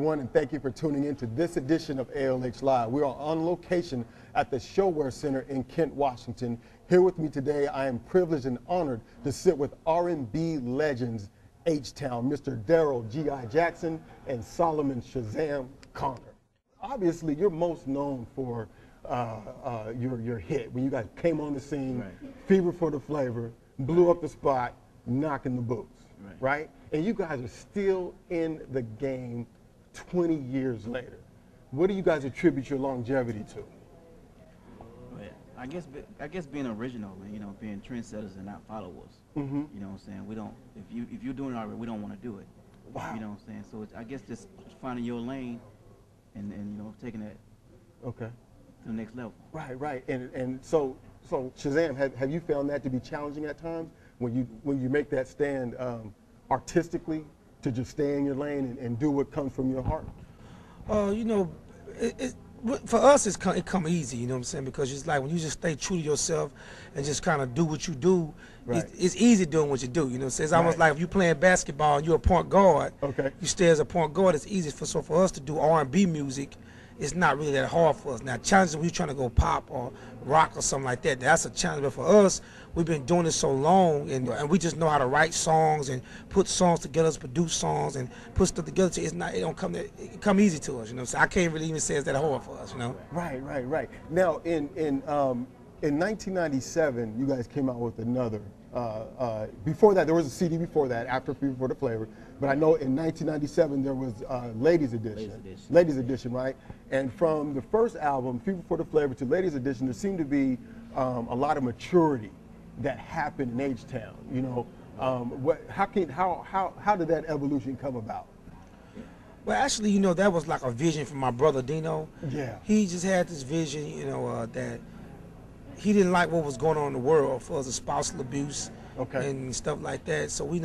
everyone, and thank you for tuning in to this edition of ALH Live. We are on location at the ShoWare Center in Kent, Washington. Here with me today, I am privileged and honored to sit with R&B legends H-Town, Mr. Daryl G.I. Jackson and Solomon Shazam Connor. Obviously, you're most known for your hit when you guys came on the scene, right. Fever for the Flavor, blew up the spot, knocking the boots, right? And you guys are still in the game 20 years later. What do you guys attribute your longevity to? I guess being original, man, you know, being trendsetters and not followers. Mm-hmm. You know what I'm saying? We don't, if you're doing it already, we don't want to do it. Wow. You know what I'm saying? So I guess just finding your lane and you know, taking it to the next level. Right. And so Shazam, have you found that to be challenging at times when you make that stand artistically to just stay in your lane and do what comes from your heart? You know, for us, it come easy, you know what I'm saying? Because it's like when you just stay true to yourself and just kind of do what you do, right. It's easy doing what you do, you know what I'm saying? It's almost like if you're playing basketball and you're a point guard, you stay as a point guard, it's easy. So for us to do R&B music, it's not really that hard for us. Now, challenges when you're trying to go pop or rock or something like that, that's a challenge. But for us, we've been doing this so long, and we just know how to write songs and put songs together, produce songs, and put stuff together. So it come easy to us, you know. So I can't really even say it's that hard for us, you know. Right. Now, in 1997, you guys came out with another. Before that, there was a CD before that, after Fever for the Flavor. But I know in 1997 there was Ladies Edition, right? And from the first album, Fever for the Flavor, to Ladies Edition, there seemed to be a lot of maturity that happened in H-Town. You know, how did that evolution come about? Well, actually, you know, that was like a vision from my brother Dino. Yeah. He just had this vision, you know, that he didn't like what was going on in the world for the spousal abuse and stuff like that. So we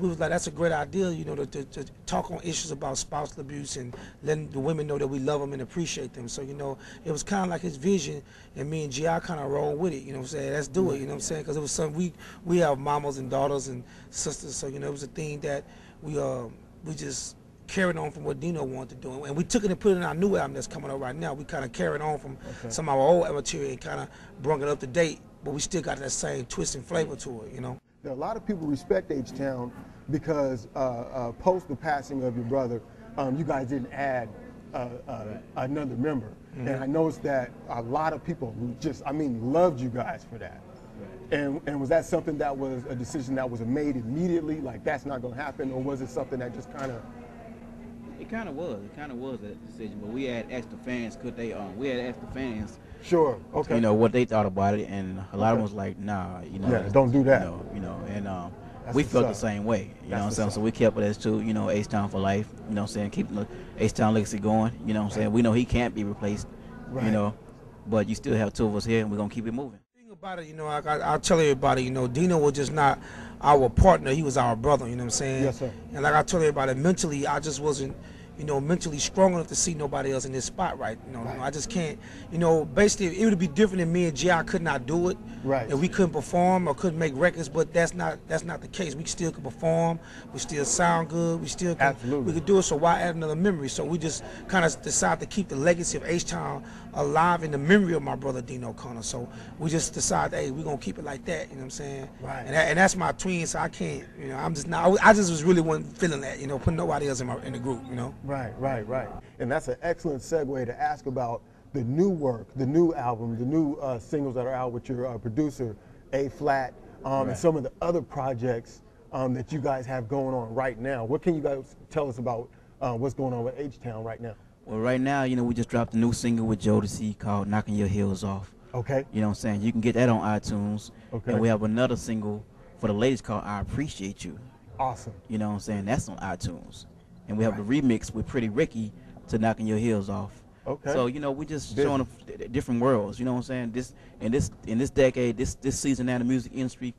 was like, that's a great idea, you know, to talk on issues about spousal abuse and letting the women know that we love them and appreciate them. So, you know, it was kind of like his vision, and me and G.I. kind of rolled with it, you know what I'm saying? Let's do it, you know what I'm saying? Because it was something, we have mamas and daughters and sisters, so, you know, it was a thing that we just carried on from what Dino wanted to do. And we took it and put it in our new album that's coming up right now. We kind of carried on from some of our old material and kind of brought it up to date, but we still got that same twist and flavor to it, you know? There are a lot of people respect H-Town because post the passing of your brother, you guys didn't add another member. Mm-hmm. And I noticed that a lot of people loved you guys for that. Right. And was that something that was a decision that was made immediately, like that's not going to happen, or was it something that just kind of... It kind of was that decision, but we had asked the fans, Sure. You know what they thought about it, and a lot of them was like, "Nah, you know, don't do that." You know, and we felt the same way. You know what I'm saying? So we kept it as to, you know, H-Town for life. You know what I'm saying? Keeping the H-Town legacy going. You know what I'm saying? We know he can't be replaced. Right. You know, but you still have two of us here, and we're gonna keep it moving. The thing about it, you know, I'll tell everybody, you know, Dino was just not our partner; he was our brother. You know what I'm saying? Yes, sir. And like I told everybody, mentally, I just wasn't, you know, mentally strong enough to see nobody else in this spot, right? You know, I just can't, you know, basically it would be different if me and G.I. could not do it. Right. And we couldn't perform or couldn't make records, but that's not the case. We still could perform, we still sound good, we still could, we could do it, so why add another memory? So we just kind of decided to keep the legacy of H-Town alive in the memory of my brother Dino Connor. So we just decided, hey, we're gonna keep it like that, you know what I'm saying? Right. And that's my twin, so I can't, you know, I just was really wasn't feeling that, you know, putting nobody else in the group, you know? Right. And that's an excellent segue to ask about the new work, the new album, the new singles that are out with your producer, A-Flat, and some of the other projects that you guys have going on right now. What can you guys tell us about what's going on with H-Town right now? Well, right now, you know, we just dropped a new single with Jodeci called Knocking Your Heels Off. Okay. You know what I'm saying? You can get that on iTunes. Okay. And we have another single for the ladies called I Appreciate You. Awesome. You know what I'm saying? That's on iTunes. And we have the remix with Pretty Ricky to Knocking Your Heels Off. Okay. So, you know, we just showing different worlds, you know what I'm saying? In this decade, this season now in the music industry,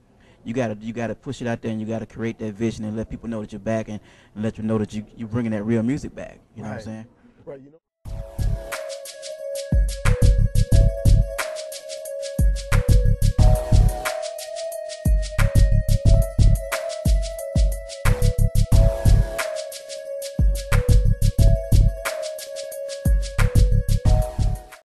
you gotta push it out there, and you gotta create that vision and let people know that you're back, and let you know that you're bringing that real music back. You know what I'm saying? Right. You know.